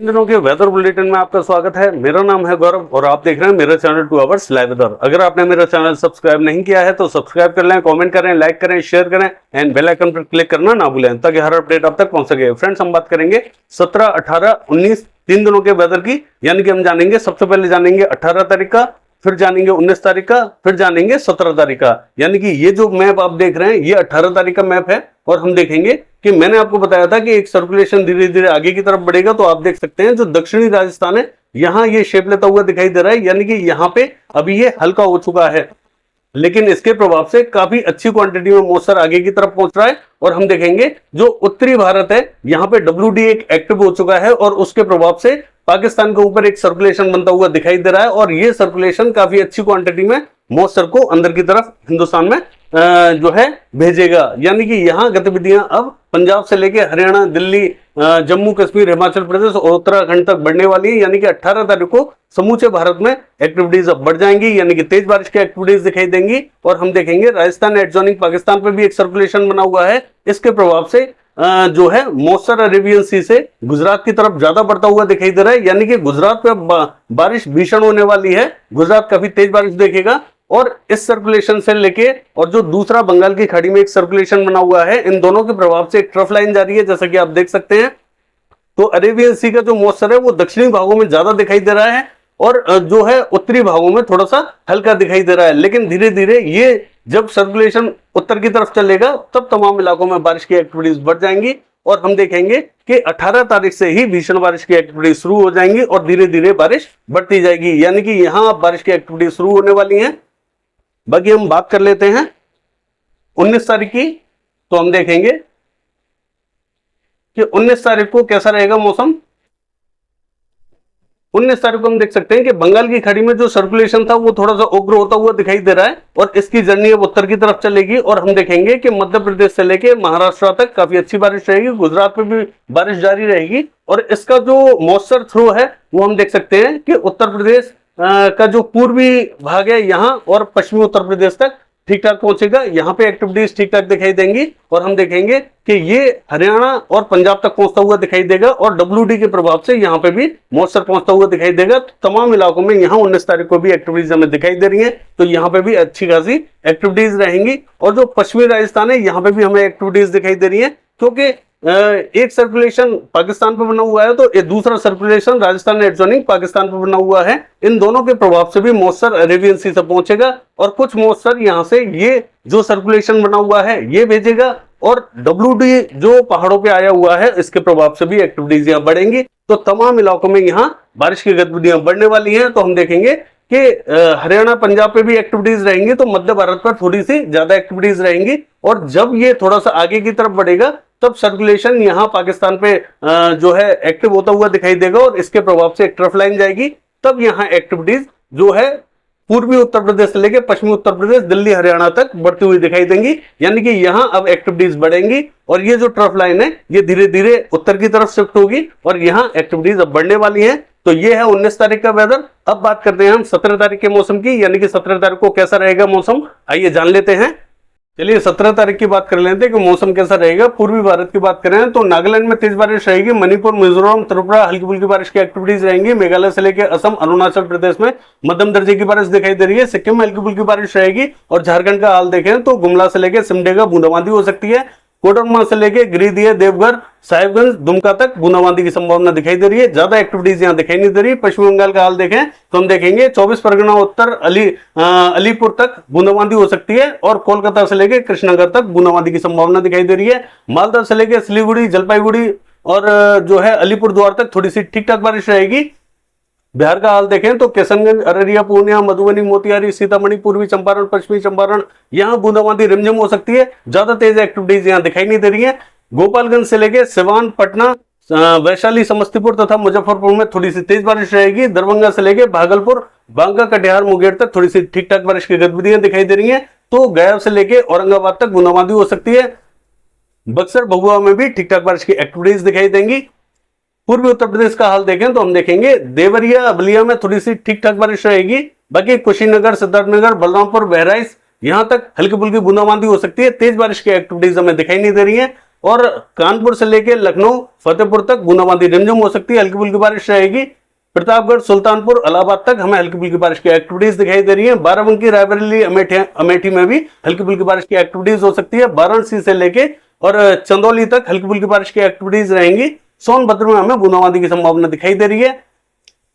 इन दिनों के weather bulletin में आपका स्वागत है। मेरा नाम है गौरव और आप देख रहे हैं मेरा चैनल 2 आवर्स लाइव वेदर। अगर आपने मेरा चैनल सब्सक्राइब नहीं किया है तो सब्सक्राइब कर लें, कमेंट करें, लाइक करें, शेयर करें एंड बेल आइकन पर क्लिक करना ना भूलें ताकि हर अपडेट आप तक पहुंच सके। फ्रेंड्स, हम बात करेंगे 17, 18, 19 3 दिनों के वेदर की, यानी कि हम जानेंगे सबसे पहले जानेंगे 18 तारीख का, फिर जानेंगे 19 तारीख का, फिर जानेंगे 17 तारीख का। यानी कि ये जो मैप आप देख रहे हैं ये 18 तारीख का मैप है और हम देखेंगे कि मैंने आपको बताया था कि एक सर्कुलेशन धीरे धीरे आगे की तरफ बढ़ेगा। तो आप देख सकते हैं जो दक्षिणी राजस्थान है यहां ये शेप लेता हुआ दिखाई दे रहा है, यानी कि यहां पे अभी ये हल्का हो चुका है, लेकिन इसके प्रभाव से काफी अच्छी क्वांटिटी में मॉइस्चर आगे की तरफ पहुंच रहा है। और हम देखेंगे जो उत्तरी भारत है यहां पे WD एक एक्टिव हो चुका है और उसके प्रभाव से पाकिस्तान के ऊपर एक सर्कुलेशन बनता हुआ दिखाई दे रहा है और ये सर्कुलेशन काफी अच्छी क्वांटिटी में मॉइस्चर को अंदर की तरफ हिंदुस्तान में जो है भेजेगा। यानी कि यहाँ गतिविधियां अब पंजाब से लेके हरियाणा, दिल्ली, जम्मू कश्मीर, हिमाचल प्रदेश और उत्तराखंड तक बढ़ने वाली है। यानी कि 18 तारीख को समूचे भारत में एक्टिविटीज अब बढ़ जाएंगी, यानी कि तेज बारिश की एक्टिविटीज दिखाई देंगी। और हम देखेंगे राजस्थान एडजॉइनिंग पाकिस्तान पे भी एक सर्कुलेशन बना हुआ है, इसके प्रभाव से जो है मॉइस्चर अरेबियन सी से गुजरात की तरफ ज्यादा बढ़ता हुआ दिखाई दे रहा है। यानी कि गुजरात पे बारिश भीषण होने वाली है, गुजरात काफी तेज बारिश देखेगा। और इस सर्कुलेशन से लेके और जो दूसरा बंगाल की खाड़ी में एक सर्कुलेशन बना हुआ है, इन दोनों के प्रभाव से एक ट्रफ लाइन जारी है, जैसा कि आप देख सकते हैं। तो अरेबियन सी का जो मॉइस्चर है वो दक्षिणी भागों में ज्यादा दिखाई दे रहा है और जो है उत्तरी भागों में थोड़ा सा हल्का दिखाई दे रहा है। लेकिन धीरे धीरे ये जब सर्कुलेशन उत्तर की तरफ चलेगा तब तमाम इलाकों में बारिश की एक्टिविटीज बढ़ जाएंगी और हम देखेंगे कि 18 तारीख से ही भीषण बारिश की एक्टिविटी शुरू हो जाएंगी और धीरे धीरे बारिश बढ़ती जाएगी। यानी कि यहां बारिश की एक्टिविटी शुरू होने वाली है। बाकी हम बात कर लेते हैं 19 तारीख की। तो हम देखेंगे कि 19 तारीख को कैसा रहेगा मौसम। 19 तारीख को हम देख सकते हैं कि बंगाल की खाड़ी में जो सर्कुलेशन था वो थोड़ा सा उग्र होता हुआ दिखाई दे रहा है और इसकी जर्नी अब उत्तर की तरफ चलेगी और हम देखेंगे कि मध्य प्रदेश से लेके महाराष्ट्र तक काफी अच्छी बारिश रहेगी, गुजरात में भी बारिश जारी रहेगी। और इसका जो मॉइस्चर थ्रो है वो हम देख सकते हैं कि उत्तर प्रदेश का जो पूर्वी भाग है यहाँ और पश्चिमी उत्तर प्रदेश तक ठीक ठाक पहुंचेगा। यहाँ पे एक्टिविटीज ठीक ठाक दिखाई देंगी और हम देखेंगे कि ये हरियाणा और पंजाब तक पहुंचता हुआ दिखाई देगा और WD के प्रभाव से यहाँ पे भी मॉइस्चर पहुंचता हुआ दिखाई देगा। तो तमाम इलाकों में यहाँ 19 तारीख को भी एक्टिविटीज हमें दिखाई दे रही है, तो यहाँ पे भी अच्छी खासी एक्टिविटीज रहेंगी। और जो पश्चिमी राजस्थान है यहाँ पे भी हमें एक्टिविटीज दिखाई दे रही है, क्योंकि एक सर्कुलेशन पाकिस्तान पर बना हुआ है तो एक दूसरा सर्कुलेशन राजस्थान एडजॉइनिंग पाकिस्तान पर बना हुआ है। इन दोनों के प्रभाव से भी मॉइस्चर अरेबियन सी से पहुंचेगा और कुछ मॉइस्चर यहां से ये जो सर्कुलेशन बना हुआ है ये भेजेगा और WD जो पहाड़ों पे आया हुआ है इसके प्रभाव से भी एक्टिविटीज यहाँ बढ़ेंगी। तो तमाम इलाकों में यहाँ बारिश की गतिविधियां बढ़ने वाली हैं। तो हम देखेंगे कि हरियाणा पंजाब पे भी एक्टिविटीज रहेंगी, तो मध्य भारत पर थोड़ी सी ज्यादा एक्टिविटीज रहेंगी। और जब ये थोड़ा सा आगे की तरफ बढ़ेगा तब सर्कुलेशन यहाँ पाकिस्तान पे जो है एक्टिव होता हुआ दिखाई देगा और इसके प्रभाव से एक ट्रफ लाइन जाएगी। तब यहाँ एक्टिविटीज जो है पूर्वी उत्तर प्रदेश से लेकर पश्चिमी उत्तर प्रदेश, दिल्ली, हरियाणा तक बढ़ती हुई दिखाई देंगी। यानी कि यहाँ अब एक्टिविटीज बढ़ेंगी और ये जो ट्रफ लाइन है ये धीरे धीरे उत्तर की तरफ शिफ्ट होगी और यहाँ एक्टिविटीज अब बढ़ने वाली हैं। तो ये है 19 तारीख का वेदर। अब बात करते हैं हम 17 तारीख के मौसम की, यानी कि 17 तारीख को कैसा रहेगा मौसम, आइए जान लेते हैं। चलिए 17 तारीख की बात कर लेते हैं कि मौसम कैसा रहेगा। पूर्वी भारत की बात करें तो नागालैंड में तेज बारिश रहेगी, मणिपुर, मिजोरम, त्रिपुरा हल्की फुल्की बारिश की एक्टिविटीज रहेंगी, मेघालय से लेकर असम, अरुणाचल प्रदेश में मध्यम दर्जे की बारिश दिखाई दे रही है, सिक्किम में हल्की फुल्की बारिश रहेगी। और झारखंड का हाल देखें तो गुमला से लेकर सिमडेगा बूंदाबांदी हो सकती है, कोडरमा से लेके गिरिडीह, देवघर, साहिबगंज, दुमका तक बूंदाबांदी की संभावना दिखाई दे रही है। ज्यादा एक्टिविटीज यहाँ दिखाई नहीं दे रही। पश्चिम बंगाल का हाल देखें तो हम देखेंगे 24 परगना उत्तर अलीपुर तक बूंदाबांदी हो सकती है और कोलकाता से लेके कृष्णनगर तक बूंदाबांदी की संभावना दिखाई दे रही है। मालदा से लेके सिलीगुड़ी, जलपाईगुड़ी और जो है अलीपुर द्वार तक थोड़ी सी ठीक ठाक बारिश रहेगी। बिहार का हाल देखें तो किशनगंज, अररिया, पूर्णिया, मधुबनी, मोतिहारी, सीतामढ़ी, पूर्वी चंपारण, पश्चिमी चंपारण, यहाँ बूंदाबांदी रिमझिम हो सकती है। ज्यादा तेज एक्टिविटीज यहाँ दिखाई नहीं दे रही है। गोपालगंज से लेके सिवान, पटना, वैशाली, समस्तीपुर तथा मुजफ्फरपुर में थोड़ी सी तेज बारिश रहेगी। दरभंगा से लेके भागलपुर, बांका, कटिहार, मुंगेर तक थोड़ी सी ठीक ठाक बारिश की गतिविधियां दिखाई दे रही है। तो गया से लेके औरंगाबाद तक बूंदाबांदी हो सकती है। बक्सर, भभुआ में भी ठीक ठाक बारिश की एक्टिविटीज दिखाई देंगी। पूर्वी उत्तर प्रदेश का हाल देखें तो हम देखेंगे देवरिया, बलिया में थोड़ी सी ठीक ठाक बारिश रहेगी। बाकी कुशीनगर, सिद्धार्थनगर, बलरामपुर, बहराइच यहाँ तक हल्की फुल्की बूंदाबांदी हो सकती है। तेज बारिश की एक्टिविटीज हमें दिखाई नहीं दे रही है। और कानपुर से लेके लखनऊ फतेहपुर तक बूंदाबांदी रिमझिम हो सकती है, हल्की फुल्की बारिश रहेगी। प्रतापगढ़ सुल्तानपुर इलाहाबाद तक हमें हल्की फुल्की बारिश की एक्टिविटीज दिखाई दे रही है। बाराबंकी रायबरेली अमेठी में भी हल्की फुल्की बारिश की एक्टिविटीज हो सकती है। वाराणसी से लेके और चंदौली तक हल्की फुल्की बारिश की एक्टिविटीज रहेंगी। सोनभद्र में हमें बूंदाबांदी की संभावना दिखाई दे रही है।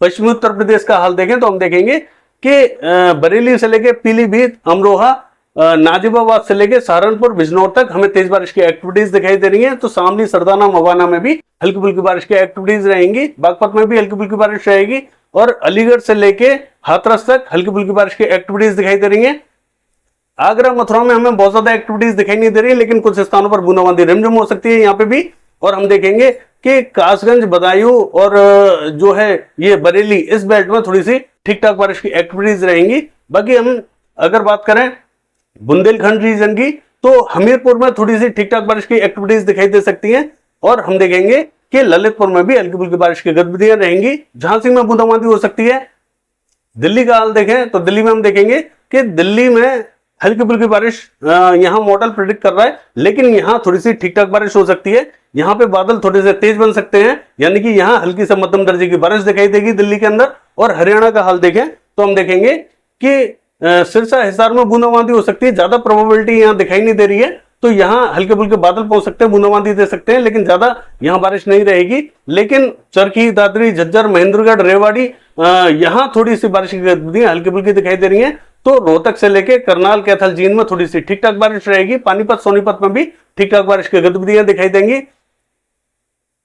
पश्चिमी उत्तर प्रदेश का हाल देखें तो हम देखेंगे कि बरेली से लेके पीलीभीत, अमरोहा, नाजिबाबाद से लेके सहारनपुर, बिजनौर तक हमें तेज बारिश की एक्टिविटीज दिखाई दे रही है। तो शामली, सरदाना, मवाना में भी हल्की फुल्की बारिश की एक्टिविटीज रहेंगी। बागपत में भी हल्की फुल्की बारिश रहेगी और अलीगढ़ से लेके हाथरस तक हल्की फुल्की बारिश की एक्टिविटीज दिखाई दे रही है। आगरा, मथुरा में हमें बहुत ज्यादा एक्टिविटीज दिखाई नहीं दे रही, लेकिन कुछ स्थानों पर बूंदाबांदी रिमझिम हो सकती है यहाँ पे भी। और हम देखेंगे कि कासगंज, बदायूं और जो है ये बरेली, इस बेल्ट में थोड़ी सी ठीक ठाक बारिश की एक्टिविटीज रहेंगी। बाकी हम अगर बात करें बुंदेलखंड रीजन की, तो हमीरपुर में थोड़ी सी ठीक ठाक बारिश की एक्टिविटीज दिखाई दे सकती हैं। और हम देखेंगे कि ललितपुर में भी हल्की फुल्की बारिश की गतिविधियां रहेंगी। झांसी में बूंदाबांदी हो सकती है। दिल्ली का हाल देखें तो दिल्ली में हम देखेंगे कि दिल्ली में हल्की फुल्की बारिश यहाँ मॉडल प्रेडिक्ट कर रहा है, लेकिन यहाँ थोड़ी सी ठीक ठाक बारिश हो सकती है। यहाँ पे बादल थोड़े से तेज बन सकते हैं, यानी कि यहाँ हल्की से मध्यम दर्जे की बारिश दिखाई देगी दिल्ली के अंदर। और हरियाणा का हाल देखें तो हम देखेंगे कि सिरसा, हिसार में बूंदाबांदी हो सकती है। ज्यादा प्रोबेबिलिटी यहाँ दिखाई नहीं दे रही है, तो यहाँ हल्के फुल्के बादल पहुंच सकते हैं, बूंदाबांदी दे सकते हैं, लेकिन ज्यादा यहाँ बारिश नहीं रहेगी। लेकिन चरखी, दादरी, झज्जर, महेंद्रगढ़, रेवाड़ी, यहाँ थोड़ी सी बारिश की गतिविधियां हल्की फुल्की दिखाई दे रही है। तो रोहतक से लेके करनाल, कैथल, जींद में थोड़ी सी ठीक ठाक बारिश रहेगी। पानीपत, सोनीपत में भी ठीक ठाक बारिश की गतिविधियां दिखाई देंगी।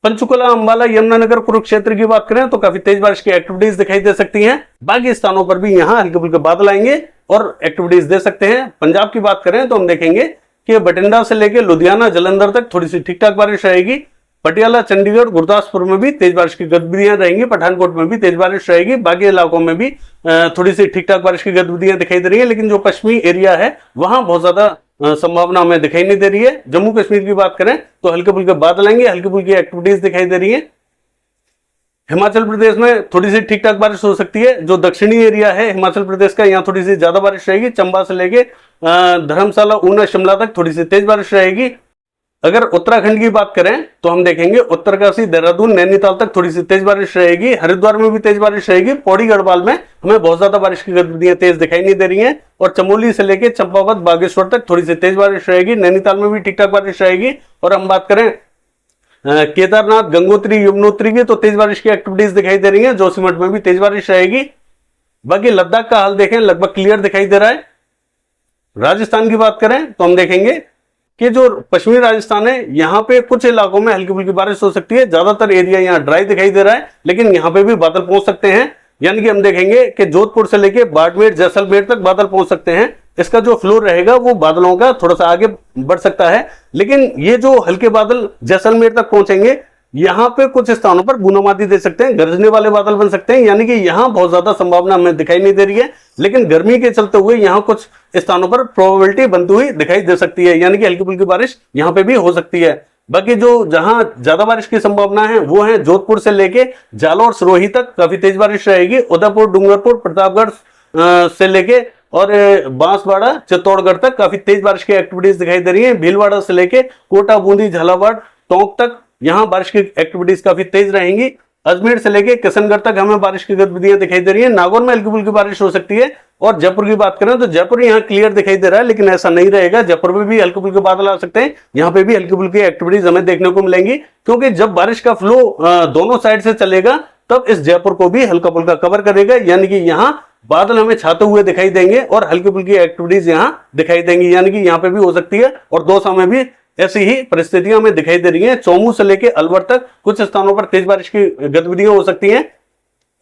पंचकुला, अंबाला, यमुनानगर, कुरुक्षेत्र की बात करें तो काफी तेज बारिश की एक्टिविटीज दिखाई दे सकती हैं। बाकी स्थानों पर भी यहाँ हल्के फुल्के बादल आएंगे और एक्टिविटीज दे सकते हैं। पंजाब की बात करें तो हम देखेंगे कि बठिंडा से लेकर लुधियाना, जालंधर तक थोड़ी सी ठीक ठाक बारिश रहेगी। पटियाला, चंडीगढ़, गुरदासपुर में भी तेज बारिश की गतिविधियां रहेंगी। पठानकोट में भी तेज बारिश रहेगी। बाकी इलाकों में भी थोड़ी सी ठीक ठाक बारिश की गतिविधियां दिखाई दे रही है, लेकिन जो पश्चिमी एरिया है वहां बहुत ज्यादा संभावना हमें दिखाई नहीं दे रही है। जम्मू कश्मीर की बात करें तो हल्के फुल्के बादल आएंगे, हल्की फुल्की एक्टिविटीज दिखाई दे रही है। हिमाचल प्रदेश में थोड़ी सी ठीक ठाक बारिश हो सकती है। जो दक्षिणी एरिया है हिमाचल प्रदेश का, यहाँ थोड़ी सी ज्यादा बारिश रहेगी। चंबा से लेके धर्मशाला, ऊना, शिमला तक थोड़ी सी तेज बारिश रहेगी। अगर उत्तराखंड की बात करें तो हम देखेंगे उत्तरकाशी, देहरादून, नैनीताल तक थोड़ी सी तेज बारिश रहेगी। हरिद्वार में भी तेज बारिश रहेगी। पौड़ी, गढ़वाल में हमें बहुत ज्यादा बारिश की गतिविधियां तेज दिखाई नहीं दे रही हैं। और चमोली से लेके चंपावत, बागेश्वर तक थोड़ी सी तेज बारिश रहेगी। नैनीताल में भी ठीक ठाक बारिश रहेगी। और हम बात करें केदारनाथ, गंगोत्री, यमुनोत्री की, तो तेज बारिश की एक्टिविटीज दिखाई दे रही है। जोशीमठ में भी तेज बारिश रहेगी। बाकी लद्दाख का हाल देखें, लगभग क्लियर दिखाई दे रहा है। राजस्थान की बात करें तो हम देखेंगे कि जो पश्चिमी राजस्थान है यहाँ पे कुछ इलाकों में हल्की फुल्की बारिश हो सकती है। ज्यादातर एरिया यहाँ ड्राई दिखाई दे रहा है, लेकिन यहाँ पे भी बादल पहुंच सकते हैं। यानी कि हम देखेंगे कि जोधपुर से लेके बाड़मेर, जैसलमेर तक बादल पहुंच सकते हैं। इसका जो फ्लो रहेगा वो बादलों का थोड़ा सा आगे बढ़ सकता है, लेकिन ये जो हल्के बादल जैसलमेर तक पहुंचेंगे, यहाँ पे कुछ स्थानों पर बूंदाबांदी दे सकते हैं, गरजने वाले बादल बन सकते हैं। यानी कि यहाँ बहुत ज्यादा संभावना हमें दिखाई नहीं दे रही है, लेकिन गर्मी के चलते हुए यहाँ कुछ स्थानों पर प्रोबेबिलिटी बनती हुई दिखाई दे सकती है। यानी कि हल्की फुल्की बारिश यहाँ पे भी हो सकती है। बाकी जो जहां ज्यादा बारिश की संभावना है वो है जोधपुर से लेके जालौर, सिरोही तक काफी तेज बारिश रहेगी। उदयपुर, डूंगरपुर, प्रतापगढ़ से लेके और बांसवाड़ा, चित्तौड़गढ़ तक काफी तेज बारिश की एक्टिविटीज दिखाई दे रही है। भीलवाड़ा से लेके कोटा, बूंदी, झालावाड़, टोंक तक यहाँ बारिश की एक्टिविटीज काफी तेज रहेंगी। अजमेर से लेके किशनगढ़ तक हमें बारिश की गतिविधियां दिखाई दे रही है। नागौर में हल्की फुल्की बारिश हो सकती है। और जयपुर की बात करें तो जयपुर यहाँ क्लियर दिखाई दे रहा है, लेकिन ऐसा नहीं रहेगा। जयपुर में भी हल्के फुल्के बादल आ सकते हैं। यहाँ पे भी हल्की फुल्की एक्टिविटीज हमें देखने को मिलेंगी, क्योंकि जब बारिश का फ्लो दोनों साइड से चलेगा तब इस जयपुर को भी हल्का फुल्का कवर करेगा। यानी कि यहाँ बादल हमें छाते हुए दिखाई देंगे और हल्की फुल्की एक्टिविटीज यहाँ दिखाई देंगी। यानी कि यहाँ पे भी हो सकती है। और दौसा में भी ऐसी ही परिस्थितियां हमें दिखाई दे रही हैं। चौमू से लेके अलवर तक कुछ स्थानों पर तेज बारिश की गतिविधियां हो सकती हैं।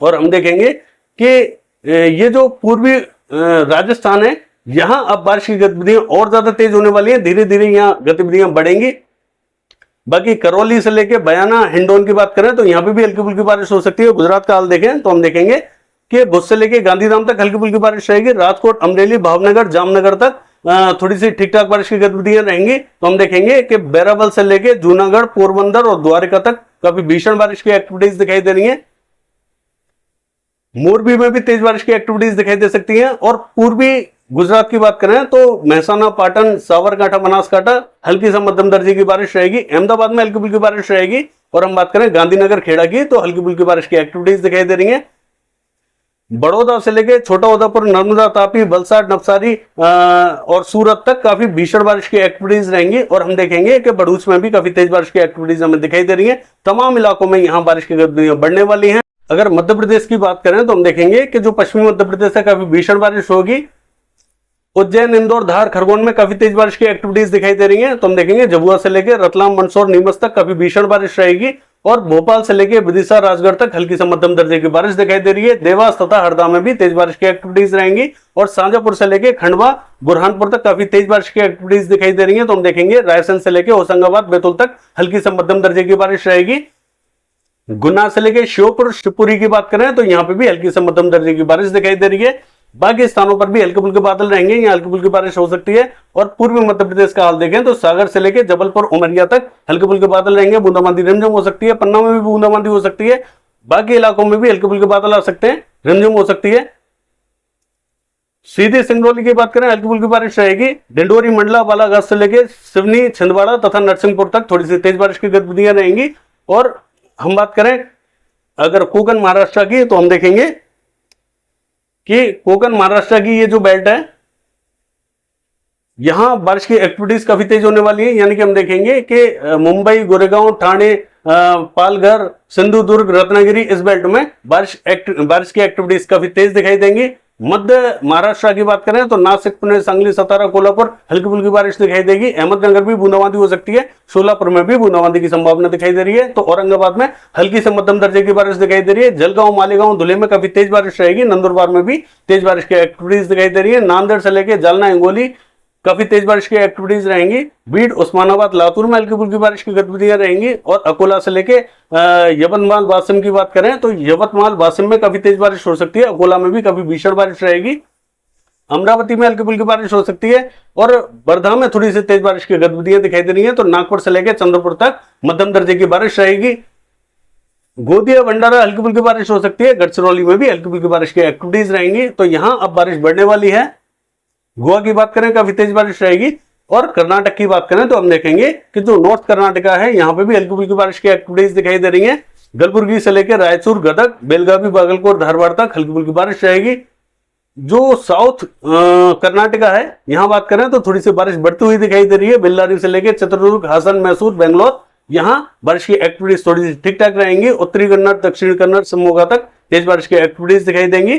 और हम देखेंगे कि ये जो पूर्वी राजस्थान है, यहां अब बारिश की गतिविधियां और ज्यादा तेज होने वाली है। धीरे धीरे यहाँ गतिविधियां बढ़ेंगी। बाकी करौली से लेके बयाना, हिंडौन की बात करें तो यहाँ पे भी हल्की फुल्की बारिश हो सकती है। गुजरात का हाल देखें तो हम देखेंगे कि भुज से लेके गांधीधाम तक हल्की फुल्की बारिश रहेगी। राजकोट, अमरेली, भावनगर, जामनगर तक थोड़ी सी ठीक ठाक बारिश की गतिविधियां रहेंगी। तो हम देखेंगे कि बैराबल से लेके जूनागढ़, पोरबंदर और द्वारका तक काफी भीषण बारिश की एक्टिविटीज दिखाई दे रही है। मोरबी में भी तेज बारिश की एक्टिविटीज दिखाई दे सकती हैं। और पूर्वी गुजरात की बात करें तो महसाना, पाटन, साबरकांठा, बनासकांठा हल्की से मध्यम दर्जे की बारिश रहेगी। अहमदाबाद में हल्की फुल्की बारिश रहेगी। और हम बात करें गांधीनगर, खेड़ा की, तो हल्की फुल्की बारिश की एक्टिविटीज दिखाई दे रही है। बड़ौदा से लेके छोटा उदयपुर, नर्मदा, तापी, वलसाड, नवसारी और सूरत तक काफी भीषण बारिश की एक्टिविटीज रहेंगी। और हम देखेंगे कि भरूच में भी काफी तेज बारिश की एक्टिविटीज हमें दिखाई दे रही है। तमाम इलाकों में यहाँ बारिश की गतिविधियां बढ़ने वाली हैं। अगर मध्य प्रदेश की बात करें तो हम देखेंगे कि जो पश्चिमी मध्य प्रदेश है काफी भीषण बारिश होगी। उज्जैन, इंदौर, धार, खरगोन में काफी तेज बारिश की एक्टिविटीज दिखाई दे रही हैं। तो हम देखेंगे झाबुआ से लेकर रतलाम, मंदसौर, नीमच तक काफी भीषण बारिश रहेगी। और भोपाल से लेकर विदिशा, राजगढ़ तक हल्की से मध्यम दर्जे की बारिश दिखाई दे रही है। देवास तथा हरदा में भी तेज बारिश की एक्टिविटीज रहेंगी। और शाजापुर से लेकर खंडवा, बुरहानपुर तक काफी तेज बारिश की एक्टिविटीज दिखाई दे रही है। तो हम देखेंगे रायसेन से लेकर होशंगाबाद, बैतूल तक हल्की से मध्यम दर्जे की बारिश रहेगी। गुना से लेकर श्योपुर, शिवपुरी की बात करें तो यहाँ पे भी हल्की से मध्यम दर्जे की बारिश दिखाई दे रही है। बाकी स्थानों पर भी हल्के फुल्के बादल रहेंगे, यहाँ हल्की फुल्की बारिश हो सकती है। और पूर्वी मध्य प्रदेश का हाल देखें तो सागर से लेकर जबलपुर, उमरिया तक हल्के फुल्के बादल रहेंगे। बूंदाबांदी, रिमझिम हो सकती है। पन्ना में भी बूंदाबांदी हो सकती है। बाकी इलाकों में भी हल्के फुल्के बादल आ सकते हैं, रिमझिम हो सकती है। सीधी सिंगरौली की बात करें, हल्की फुल्की बारिश रहेगी। डिंडोरी, मंडला, बालाघाट से लेकर सिवनी, छिंदवाड़ा तथा नरसिंहपुर तक थोड़ी सी तेज बारिश की गतिविधियां रहेंगी। और हम बात करें अगर कोकण महाराष्ट्र की, तो हम देखेंगे कि कोकण महाराष्ट्र की ये जो बेल्ट है, यहां बारिश की एक्टिविटीज काफी तेज होने वाली है। यानी कि हम देखेंगे कि मुंबई, गोरेगांव, ठाणे, पालघर, सिंधुदुर्ग, रत्नागिरी, इस बेल्ट में बारिश की एक्टिविटीज काफी तेज दिखाई देंगी। मध्य महाराष्ट्र की बात करें तो नासिक, पुणे, सांगली, सतारा, कोल्हापुर हल्की फुल्की बारिश दिखाई देगी। अहमदनगर भी बूंदाबांदी हो सकती है। सोलापुर में भी बूंदाबांदी की संभावना दिखाई दे रही है। तो औरंगाबाद में हल्की से मध्यम दर्जे की बारिश दिखाई दे रही है। जलगांव, मालेगांव, धुले में काफी तेज बारिश रहेगी। नंदुरबार में भी तेज बारिश की एक्टिविटीज दिखाई दे रही है। नांदेड़ से लेकर जालना, हिंगोली काफी तेज बारिश की एक्टिविटीज रहेंगी। बीड, उस्मानाबाद, लातूर में हल्की फुल्की बारिश की गतिविधियां रहेंगी। और अकोला से लेके यवतमाल, वाशिम की बात करें तो यवतमाल, वाशिम में काफी तेज बारिश हो सकती है। अकोला में भी काफी भीषण बारिश रहेगी। अमरावती में हल्की फुल्की बारिश हो सकती है। और वर्धा में थोड़ी सी तेज बारिश की गतिविधियां दिखाई दे रही है। तो नागपुर से लेकर चंद्रपुर तक मध्यम दर्जे की बारिश रहेगी। गोदिया, भंडारा हल्की फुल्की बारिश हो सकती है। गढ़चिरौली में भी हल्की फुल्की बारिश की एक्टिविटीज रहेंगी। तो यहां अब बारिश बढ़ने वाली है। गोवा की बात करें काफी तेज बारिश रहेगी। और कर्नाटक की बात करें तो हम देखेंगे कि जो नॉर्थ कर्नाटका है, यहाँ पे भी हल्की फुल्की बारिश की एक्टिविटीज दिखाई दे रही है। कलबुर्गी से लेकर रायचूर, गदग, बेलगावी, बागलकोट, धारवाड़ तक हल्की फुल्की बारिश रहेगी। जो साउथ कर्नाटका है, यहाँ बात करें तो थोड़ी सी बारिश बढ़ती हुई दिखाई दे रही है। बेल्लारी से लेकर चित्रदुर्ग, हासन, मैसूर, बेंगलोर, यहाँ बारिश की एक्टिविटीज थोड़ी सी ठीक ठाक रहेंगी। उत्तरी कन्नड़, दक्षिण कन्नड़, शिवमोगा तक तेज बारिश की एक्टिविटीज दिखाई देंगी।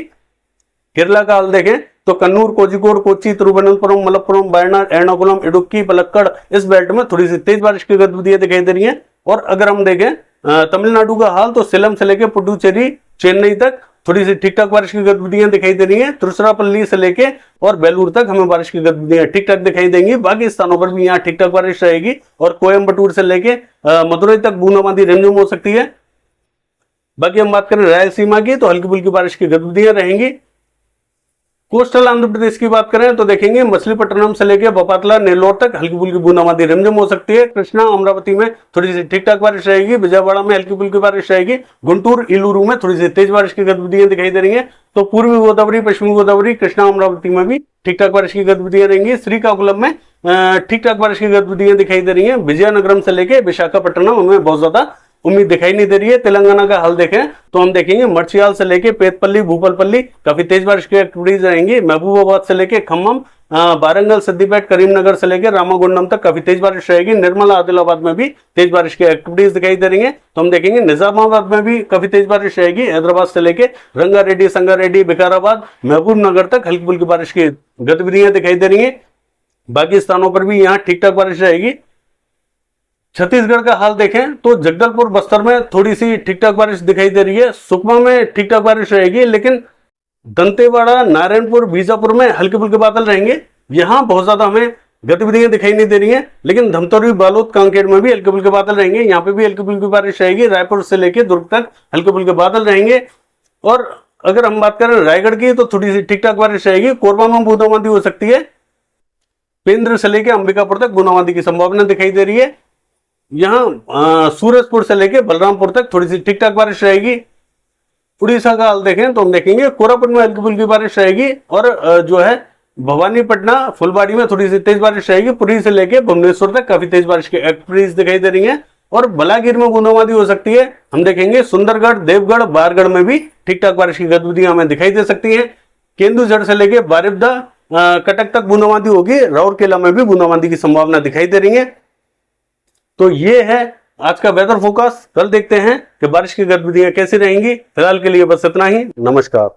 केरला का हाल देखें तो कन्नूर, कोझिकोड, कोच्चि, तिरुवनंतपुरम, मलप्पुरम, वायनाड, एर्नाकुलम, इडुक्की, पलक्कड़, इस बेल्ट में थोड़ी सी तेज बारिश की गतिविधियां दिखाई दे रही हैं। और अगर हम देखें तमिलनाडु का हाल तो सेलम से लेकर पुडुचेरी, चेन्नई तक थोड़ी सी ठीक ठाक बारिश की गतिविधियां दिखाई दे रही हैं। तिरुचिरापल्ली से लेके और बेलूर तक हमें बारिश की गतिविधियां ठीक ठाक दिखाई देंगी। बाकी स्थानों पर भी यहाँ ठीक ठाक बारिश रहेगी। और कोयम्बटूर से लेके मदुरई तक बूंदाबांदी, रिमझिम हो सकती है। बाकी हम बात करें रायलसीमा की तो हल्की फुल्की बारिश की गतिविधियां रहेंगी। कोस्टल आंध्र प्रदेश की बात करें तो देखेंगे मछलीपट्टनम से लेकर बपातला, नेल्लोर तक हल्की फुल्की बूंदाबांदी, रिमझिम हो सकती है। कृष्णा, अमरावती में थोड़ी सी ठीक ठाक बारिश रहेगी। विजयवाड़ा में हल्की फुल्की बारिश रहेगी। गुंटूर, इलूरू में थोड़ी सी तेज बारिश की गतिविधियां दिखाई दे रही है। तो पूर्वी गोदावरी, पश्चिमी गोदावरी, कृष्णा, अमरावती में भी ठीक ठाक बारिश की गतिविधियां रहेंगी। श्रीकाकुलम में ठीक ठाक बारिश की गतिविधियां दिखाई दे रही है। विजयनगरम से लेकर विशाखापट्टनम हमें बहुत ज्यादा उम्मीद दिखाई नहीं दे रही है। तेलंगाना का हाल देखें तो हम देखेंगे मर्चियाल से लेके पेतपल्ली, भूपालपल्ली काफी तेज बारिश की एक्टिविटीज रहेंगी। महबूबाबाद से लेके खम्मम, वारंगल, सिद्दीपेट, करीमनगर से लेकर रामागुंडम तक काफी तेज बारिश रहेगी। निर्मला, आदिलाबाद में भी तेज बारिश की एक्टिविटीज दिखाई दे रही है। तो हम देखेंगे निजामाबाद में भी काफी तेज बारिश रहेगी। हैदराबाद से लेकर रंगारेड्डी, संगारेड्डी, विकाराबाद, महबूब नगर तक हल्की फुल्की बारिश की गतिविधियां दिखाई दे रही है। बाकी स्थानों पर भी यहाँ ठीक ठाक बारिश रहेगी। छत्तीसगढ़ का हाल देखें तो जगदलपुर, बस्तर में थोड़ी सी ठीक ठाक बारिश दिखाई दे रही है। सुकमा में ठीक ठाक बारिश रहेगी। लेकिन दंतेवाड़ा, नारायणपुर, बीजापुर में हल्के फुल्के बादल रहेंगे। यहां बहुत ज्यादा हमें गतिविधियां दिखाई नहीं दे रही हैं। लेकिन धमतरी, बालोद, कांकेर में भी हल्के फुल्के बादल रहेंगे। यहाँ पे भी हल्की फुल्की बारिश रहेगी। रायपुर से लेकर दुर्ग तक हल्के फुल्के बादल रहेंगे। और अगर हम बात करें रायगढ़ की तो थोड़ी सी ठीक ठाक बारिश रहेगी। कोरबा में बूंदाबांदी हो सकती है। पेंद्र से लेकर अंबिकापुर तक बूंदाबांदी की संभावना दिखाई दे रही है। यहाँ सूरजपुर से लेकर बलरामपुर तक थोड़ी सी ठीक ठाक बारिश रहेगी। उड़ीसा का हाल देखें तो हम देखेंगे कोरापुट में हल्की फुल्की बारिश रहेगी और जो है भवानीपटना फुलबाड़ी में थोड़ी सी तेज बारिश रहेगी। पुरी से लेके भुवनेश्वर तक काफी तेज बारिश की एक्टिविटीज दिखाई दे रही है और बलागीर में बूंदाबांदी हो सकती है। हम देखेंगे सुंदरगढ़, देवगढ़, बारगढ़ में भी ठीक ठाक बारिश की गतिविधियां हमें दिखाई दे सकती है। केंदुझर से लेके बारिपदा, कटक तक बूंदाबांदी होगी। राउरकेला में भी बूंदाबांदी की संभावना दिखाई दे रही है। तो ये है आज का वेदर फोrecast। कल देखते हैं कि बारिश की गतिविधियां कैसी रहेंगी। फिलहाल के लिए बस इतना ही। नमस्कार।